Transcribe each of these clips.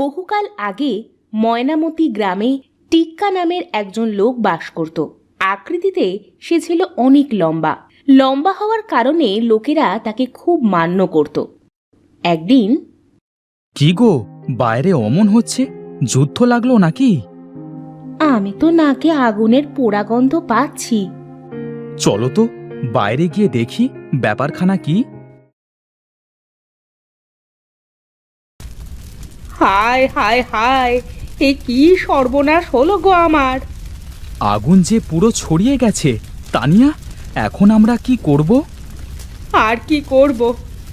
বহুকাল আগে ময়নামতি গ্রামে টিক্কা নামের একজন লোক বাস করত। আকৃতিতে সে ছিল অনেক লম্বা। লম্বা হওয়ার কারণে লোকেরা তাকে খুব মান্য করত। একদিন, কি গো, বাইরে অমন হচ্ছে, যুদ্ধ লাগলো নাকি? আমি তো নাকে আগুনের পোড়া গন্ধ পাচ্ছি। চলো তো বাইরে গিয়ে দেখি ব্যাপারখানা কি। হায় হায় হায়, এ কি সর্বনাশ হলো গো আমার! আগুন যে পুরো ছড়িয়ে গেছে। তানিয়া, এখন আমরা কি করব? আর কি করব,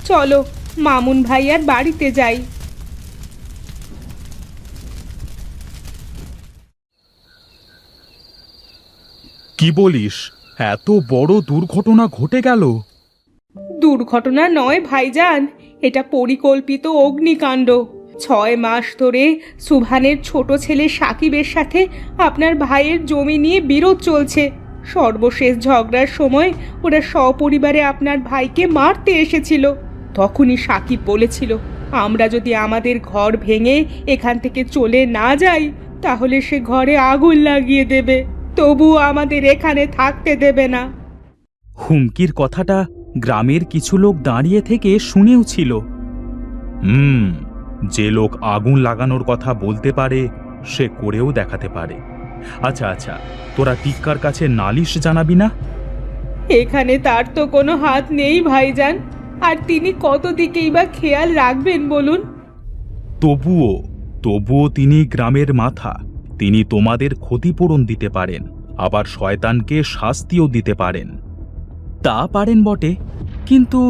চলো মামুন ভাইয়ার বাড়িতে যাই। কি বলিস, এত বড় দুর্ঘটনা ঘটে গেল? দুর্ঘটনা নয় ভাইজান, এটা পরিকল্পিত অগ্নিকাণ্ড। 6 মাস ধরে সুভানের ছোট ছেলে সাকিবের সাথে আপনার ভাইয়ের জমি নিয়ে বিরোধ চলছে। সর্বশেষ ঝগড়ার সময় ওরা সপরিবারে আপনার ভাইকে মারতে এসেছিল। তখনই সাকিব বলেছিল, আমরা যদি আমাদের ঘর ভেঙে এখান থেকে চলে না যাই তাহলে সে ঘরে আগুন লাগিয়ে দেবে, তবুও আমাদের এখানে থাকতে দেবে না। হুমকির কথাটা গ্রামের কিছু লোক দাঁড়িয়ে থেকে শুনেও ছিল। যে লোক আগুন লাগানোর কথা বলতে পারে সে করেও দেখাতে পারে। আচ্ছা আচ্ছা, তোরা টিক্কার কাছে নালিশ জানাবি না? এখানে তার তো কোনো হাত নেই ভাইজান, আর তিনি কত দিকেই বা খেয়াল রাখবেন বলুন। তবুও তিনি গ্রামের মাথা। তিনি তোমাদের ক্ষতিপূরণ দিতে পারেন, আবার শয়তানকে শাস্তিও দিতে পারেন। তা পারেন বটে, কিন্তু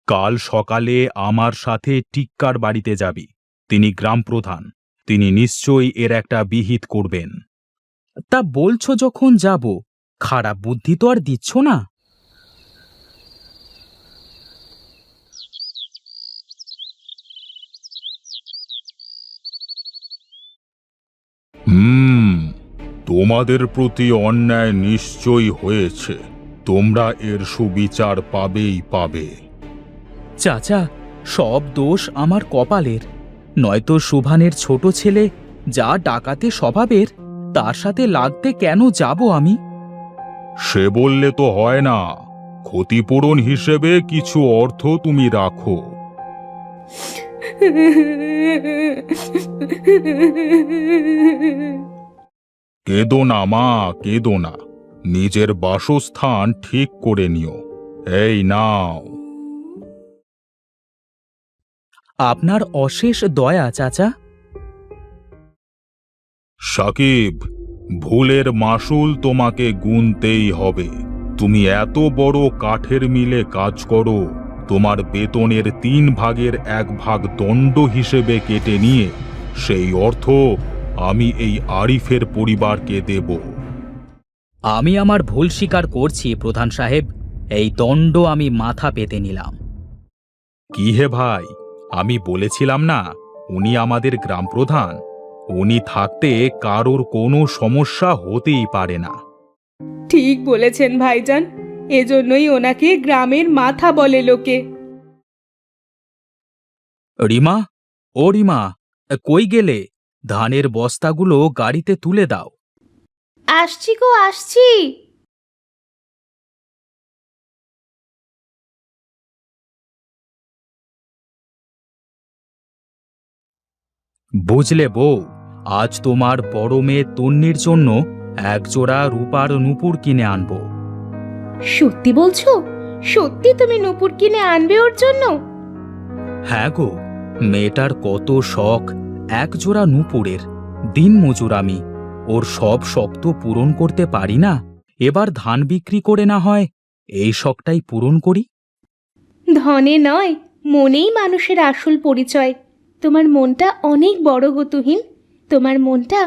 কাল সকালে আমার সাথে টিক্কার বাড়িতে যাবি। তিনি গ্রাম প্রধান, তিনি নিশ্চয়ই এর একটা বিহিত করবেন। তা বলছো যখন যাব, খারাপ বুদ্ধি তো আর দিচ্ছ না? তোমাদের প্রতি অন্যায় নিশ্চয়ই হয়েছে, তোমরা এর সুবিচার পাবেই পাবে। চাচা, সব দোষ আমার কপালের। নয়তো সুভানের ছোট ছেলে যা ডাকাতে স্বভাবের, তার সাথে লাগতে কেন যাব আমি? সে বললে তো হয় না, ক্ষতিপূরণ হিসেবে কিছু অর্থ তুমি রাখো। কেঁদো না মা, কেঁদো না, নিজের বাসস্থান ঠিক করে নিও। এই নাও। আপনার অশেষ দয়া চাচা। সাকিব, ভুলের মাসুল তোমাকে গুনতেই হবে। তুমি এত বড় কাঠের মিলে কাজ করো, তোমার বেতনের 3 ভাগের 1 ভাগ দণ্ড হিসেবে কেটে নিয়ে সেই অর্থ আমি এই আরিফের পরিবারকে দেব। আমি আমার ভুল স্বীকার করছি প্রধান সাহেব, এই দণ্ড আমি মাথা পেতে নিলাম। কি হে ভাই, আমি বলেছিলাম না উনি আমাদের গ্রাম প্রধান। উনি থাকতে কারোর কোনো সমস্যা হতেই পারে না। ঠিক বলেছেন ভাইজান, এজন্যই ওনাকে গ্রামের মাথা বলে লোকে। রিমা, ও রিমা, কই গেলে? ধানের বস্তাগুলো গাড়িতে তুলে দাও। আসছি গো, আসছি। বুঝলে বউ, আজ তোমার বড় মেয়ে তন্নির জন্য 1 জোড়া রূপার নূপুর কিনে আনবো। সত্যি বলছো? সত্যি তুমি নূপুর কিনে আনবে ওর জন্য? হ্যাঁ গো, মেয়েটার কত শখ 1 জোড়া নূপুরের। দিন মজুর আমি, ওর সব শখ তো পূরণ করতে পারি না। এবার ধান বিক্রি করে না হয় এই শখটাই পূরণ করি। ধনে নয়, মনেই মানুষের আসল পরিচয়। তোমার মনটা অনেক বড় গো তুহিন, তোমার মনটা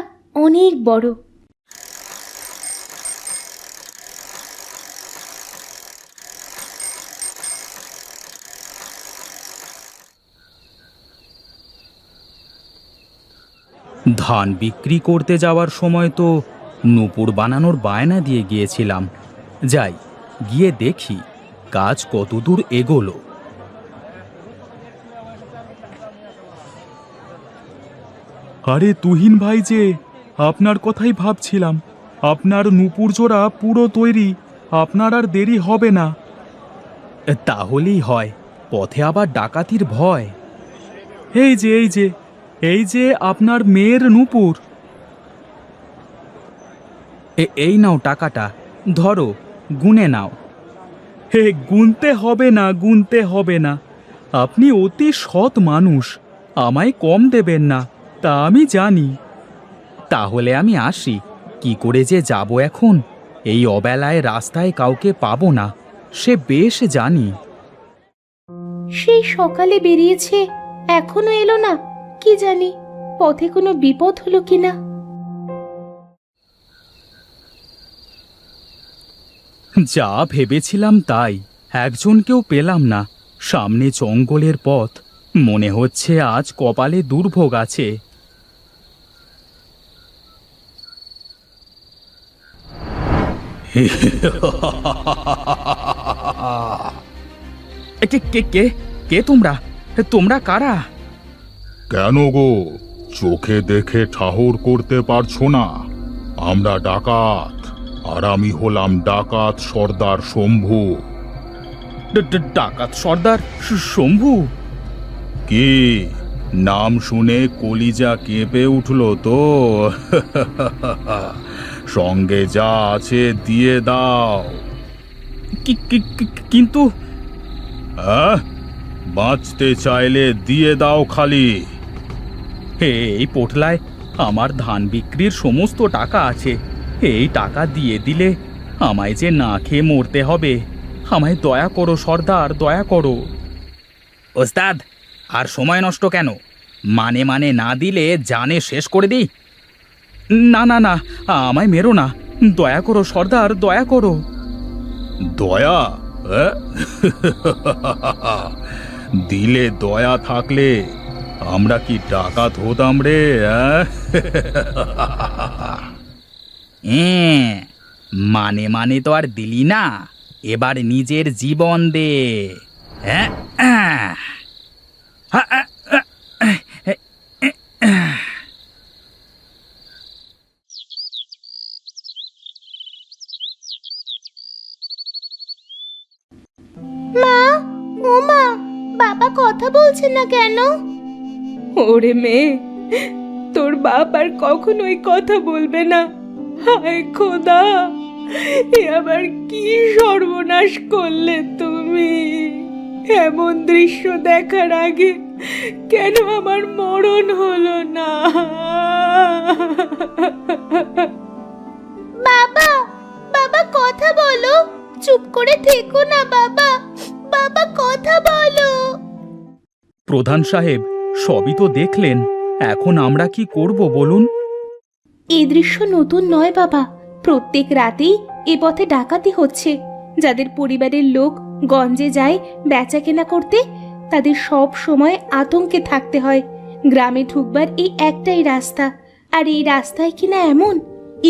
অনেক বড়। ধান বিক্রি করতে যাওয়ার সময় তো নূপুর বানানোর বায়না দিয়ে গিয়েছিলাম। যাই, গিয়ে দেখি কাজ কতদূর এগোলো। আরে তুহিন ভাই যে, আপনার কথাই ভাবছিলাম। আপনার নূপুর জোড়া পুরো তৈরি, আপনার আর দেরি হবে না। তাহলেই হয়, পথে আবার ডাকাতির ভয়। এই যে আপনার মেয়ের নূপুর। এই নাও টাকাটা, ধরো, গুনে নাও। হে, গুনতে হবে না। আপনি অতি সৎ মানুষ, আমায় কম দেবেন না, তা আমি জানি। তাহলে আমি আসি, কি করে যে যাব এখন? এই অবেলায় রাস্তায় কাউকে পাবো না, সে বেশ জানি। সেই সকালে বেরিয়েছে, এখনো এলো না। কি জানি পথে কোনো বিপদ হলো কিনা। যা ভেবেছিলাম তাই, একজনকেও পেলাম না। সামনে জঙ্গলের পথ, মনে হচ্ছে আজ কপালে দুর্ভোগ আছে। কে কে কে কে তোমরা? তোমরা কারা? কেন গো, চোখে দেখে ঠাহর করতে পারছো না? আমরা ডাকাত, আর আমি হলাম ডাকাত সর্দার শম্ভু। ডাকাত সর্দার শম্ভু? কি, নাম শুনে কলিজা কেঁপে উঠল তো? সঙ্গে যা আছে দিয়ে দাও। কিন্তু হ্যাঁ, বাঁচতে চাইলে দিয়ে দাও খালি। এই পোটলায় আমার ধান বিক্রির সমস্ত টাকা আছে। এই টাকা দিয়ে দিলে আমায় যে না খেয়ে মরতে হবে। আমায় দয়া করো সর্দার, দয়া করো। ওস্তাদ, আর সময় নষ্ট কেন? মানে মানে না দিলে জানে শেষ করে দিই। না না না, আমায় মেরো না, দয়া করো সর্দার, দয়া করো। দয়া? হ্যাঁ? দিলে দয়া থাকলে আমরা কি ডাকাত হতাম রে? মানে মানে তো আর দিলি না, এবার নিজের জীবন দে। হ্যাঁ, মা, ও মা, বাবা কথা বলছে না কেন? ওরে মেয়ে, তোর বাপ আর কখনোই কথা বলবে না। হায় খোদা, এ আবার কি সর্বনাশ করলে তুমি! এমন দৃশ্য দেখার আগে কেন আমার মরণ হলো না? বাবা, বাবা কথা বলো, চুপ করে থেকো না বাবা, বাবা কথা বলো। প্রধান সাহেব, সবই তো দেখলেন, এখন আমরা কি করব বলুন? এই দৃশ্য নতুন নয় বাবা, প্রত্যেক রাতেই এ পথে ডাকাতি হচ্ছে। যাদের পরিবারের লোক গঞ্জে যায় বেচা কেনা করতে, তাদের সব সময় আতঙ্কে থাকতে হয়। গ্রামে ঢুকবার এই একটাই রাস্তা, আর এই রাস্তায় কিনা এমন,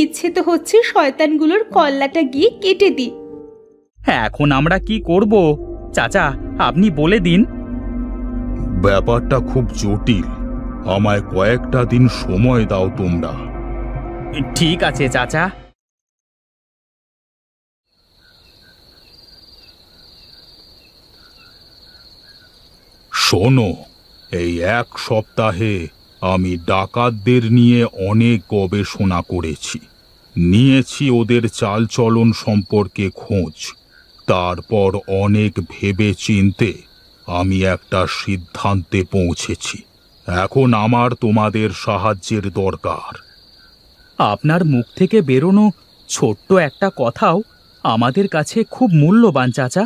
ইচ্ছে তো হচ্ছে শয়তানগুলোর কল্লাটা গিয়ে কেটে দিই। এখন আমরা কি করব? চাচা, আপনি বলে দিন। ব্যাপারটা খুব জটিল, আমায় কয়েকটা দিন সময় দাও তোমরা। ঠিক আছে চাচা। শোনো, এই এক সপ্তাহে আমি ডাকাতদের নিয়ে অনেক গবেষণা করেছি, নিয়েছি ওদের চালচলন সম্পর্কে খোঁজ। তারপর অনেক ভেবে চিন্তে আমি একটা সিদ্ধান্তে পৌঁছেছি। এখন আমার তোমাদের সাহায্যের দরকার। আপনার মুখ থেকে বেরোনো ছোট্ট একটা কথাও আমাদের কাছে খুব মূল্যবান চাচা।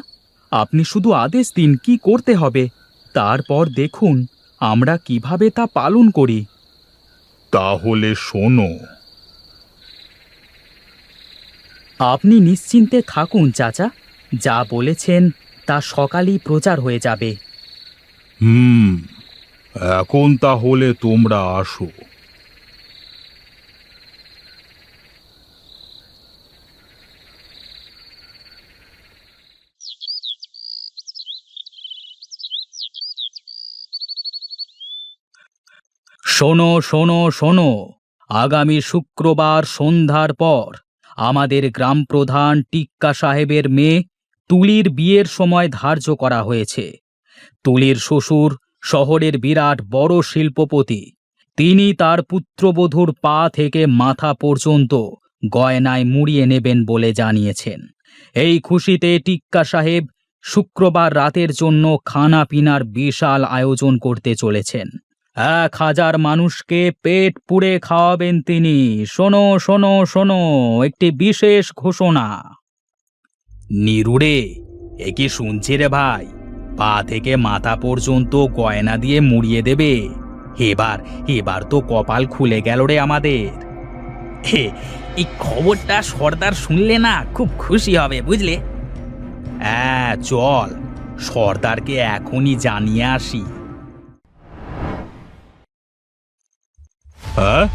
আপনি শুধু আদেশ দিন কি করতে হবে, তারপর দেখুন আমরা কিভাবে তা পালন করি। তাহলে শোনো। আপনি নিশ্চিন্তে থাকুন চাচা, যা বলেছেন তা সকালেই প্রচার হয়ে যাবে। এখন তাহলে তোমরা আসো। শোনো শোনো শোনো, আগামী শুক্রবার সন্ধ্যার পর আমাদের গ্রাম প্রধান টিক্কা সাহেবের মেয়ে তুলির বিয়ের সময় ধার্য করা হয়েছে। তুলির শ্বশুর শহরের বিরাট বড় শিল্পপতি। তিনি তার পুত্রবধূর পা থেকে মাথা পর্যন্ত গয়নায় মুড়িয়ে নেবেন বলে জানিয়েছেন। এই খুশিতে টিক্কা সাহেব শুক্রবার রাতের জন্য খানা পিনার বিশাল আয়োজন করতে চলেছেন। 1000 মানুষকে পেট পুড়ে খাওয়াবেন তিনি। শোনো শোনো শোনো, একটি বিশেষ ঘোষণা। নিরুড়ে, এ কি শুনছি রে ভাই? পা থেকে মাথা পর্যন্ত গয়না দিয়ে মুড়িয়ে দেবে? এবার এবার তো কপাল খুলে গেল রে আমাদের। এই খবরটা সর্দার শুনলে না খুব খুশি হবে, বুঝলে? হ্যাঁ চল, সর্দারকে এখনই জানিয়ে আসি। হ্যাঁ?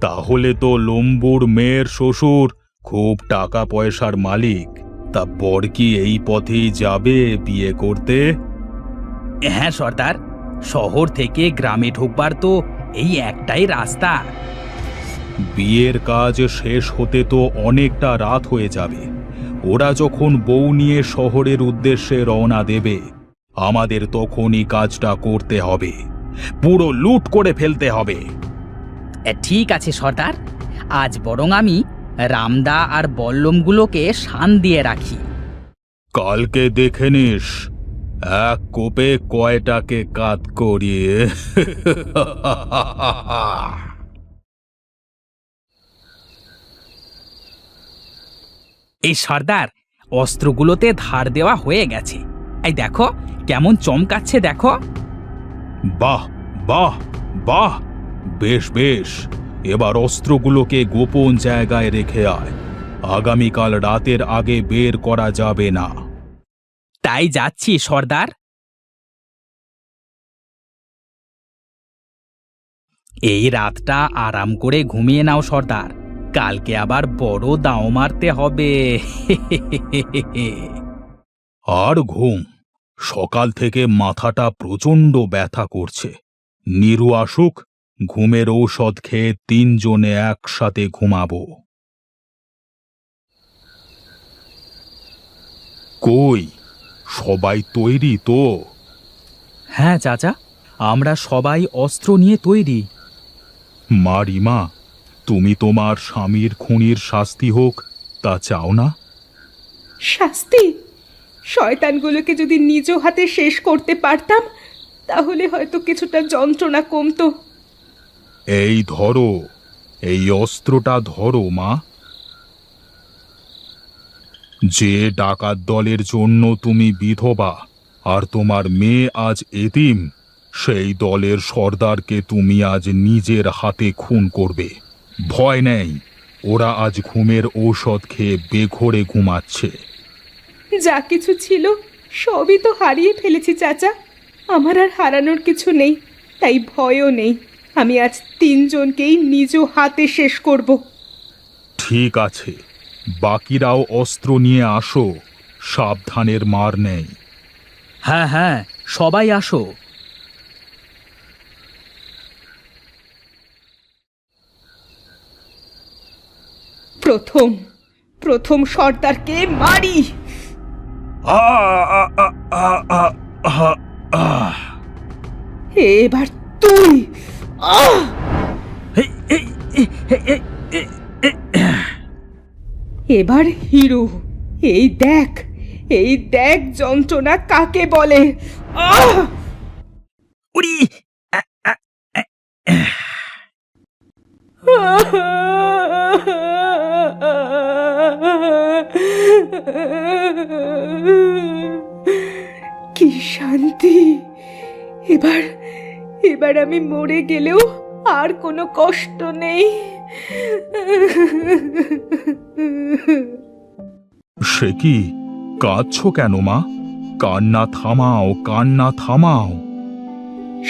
তাহলে তো লম্বুর মেয়ের শ্বশুর খুব টাকা পয়সার মালিক। তা বর কি এই পথেই যাবে বিয়ে করতে? হ্যাঁ সর্দার, শহর থেকে গ্রামে ঢুকবার তো এই একটাই রাস্তা। বিয়ের কাজ শেষ হতে তো অনেকটা রাত হয়ে যাবে। ওরা যখন বউ নিয়ে শহরের উদ্দেশ্যে রওনা দেবে, আমাদের তখনই কাজটা করতে হবে। পুরো লুট করে ফেলতে হবে। ঠিক আছে সর্দার, আজ বরং আমি রামদা আর বল্লমগুলোকে শান দিয়ে রাখি। কালকে দেখে নিস এক কোপে কয়টাকে কাত করিয়ে। এই সর্দার, অস্ত্রগুলোতে ধার দেওয়া হয়ে গেছে। এই দেখো কেমন চমকাচ্ছে, দেখো। বাহ বাহ বাহ, বেশ বেশ। এবার অস্ত্রগুলোকে গোপন জায়গায় রেখে আয়। আগামীকাল রাতের আগে বের করা যাবে না। তাই যাচ্ছি সর্দার। এই রাতটা আরাম করে ঘুমিয়ে নাও সর্দার, কালকে আবার বড় দাও মারতে হবে। আর ঘুম, সকাল থেকে মাথাটা প্রচণ্ড ব্যথা করছে। নিরু আসুক, ঘুমের ঔষধ খেয়ে 3 জনে একসাথে ঘুমাবো। কই, সবাই তৈরি তো? হ্যাঁ চাচা, আমরা সবাই অস্ত্র নিয়ে তৈরি। মা রিমা, তুমি তোমার স্বামীর খুনির শাস্তি হোক তা চাও না? শাস্তি? শয়তানগুলোকে যদি নিজ হাতে শেষ করতে পারতাম তাহলে হয়তো কিছুটা যন্ত্রণা কমতো। এই ধরো, এই অস্ত্রটা ধরো মা। যে ডাকাত দলের জন্য তুমি বিধবা আর তোমার মেয়ে আজ এতিম, সেই দলের সর্দারকে তুমি আজ নিজের হাতে খুন করবে। ভয় নেই, ওরা আজ ঘুমের ঔষধ খেয়ে বেঘোরে ঘুমাচ্ছে। যা কিছু ছিল সবই তো হারিয়ে ফেলেছি চাচা। আমার আর হারানোর কিছু নেই, তাই ভয়ও নেই। আমি আজ 3 জনকেই নিজ হাতে শেষ করব। ঠিক আছে, বাকিরাও অস্ত্র নিয়ে আসো, সাবধানের মার নেই। হ্যাঁ হ্যাঁ, সবাই আসো। প্রথম সর্দারকে মারি। এবার তুই। এবার হিরো। এই দেখ যন্ত্রণা কাকে বলে। উড়ি! কি শান্তি। এবার আমি মরে গেলেও আর কোনো কষ্ট নেই। সে কি, কাঁদছো কেন মা? কান্না থামাও, কান্না থামাও।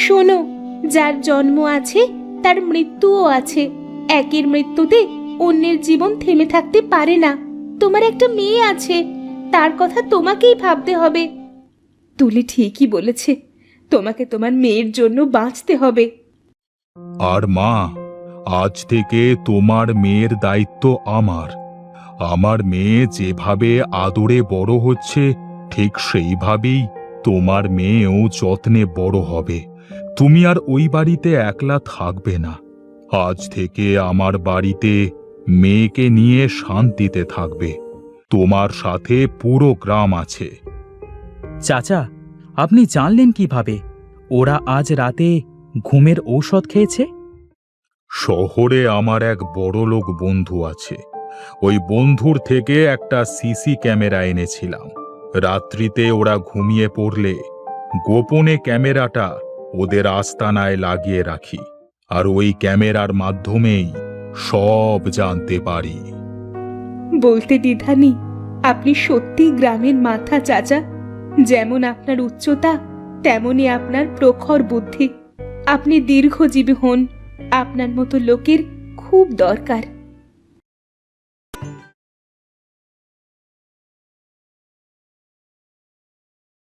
শোনো, যার জন্ম আছে তার মৃত্যুও আছে। একের মৃত্যুতে অন্যের জীবন থেমে থাকতে পারে না। তোমার একটা মেয়ে আছে, তার কথা তোমাকেই ভাবতে হবে। তুলি ঠিকই বলেছে। তোমাকে তোমার মেয়ের জন্য বাঁচতে হবে। আর মা, আজ থেকে তোমার মেয়ের দায়িত্ব আমার। আমার মেয়ে যেভাবে আদরে বড় হচ্ছে, ঠিক সেইভাবেই তোমার মেয়েও যত্নে বড় হবে। তুমি আর ওই বাড়িতে একলা থাকবে না। আজ থেকে আমার বাড়িতে মেয়েকে নিয়ে শান্তিতে থাকবে। তোমার সাথে পুরো গ্রাম আছে। চাচা, আপনি জানলেন কিভাবে ওরা আজ রাতে ঘুমের ঔষধ খেয়েছে? শহরে আমার এক বড়লোক বন্ধু আছে। ওই বন্ধুর থেকে একটা সিসি ক্যামেরা এনেছিলাম। রাত্রিতে ওরা ঘুমিয়ে পড়লে গোপনে ক্যামেরাটা ওদের আস্তানায় লাগিয়ে রাখি, আর ওই ক্যামেরার মাধ্যমেই সব জানতে পারি। বলতে দ্বিধা নেই, আপনি সত্যি গ্রামের মাথা চাচা। যেমন আপনার উচ্চতা, তেমনি আপনার প্রখর বুদ্ধি। আপনি দীর্ঘজীবী হন। আপনার মতো লোকের খুব দরকার।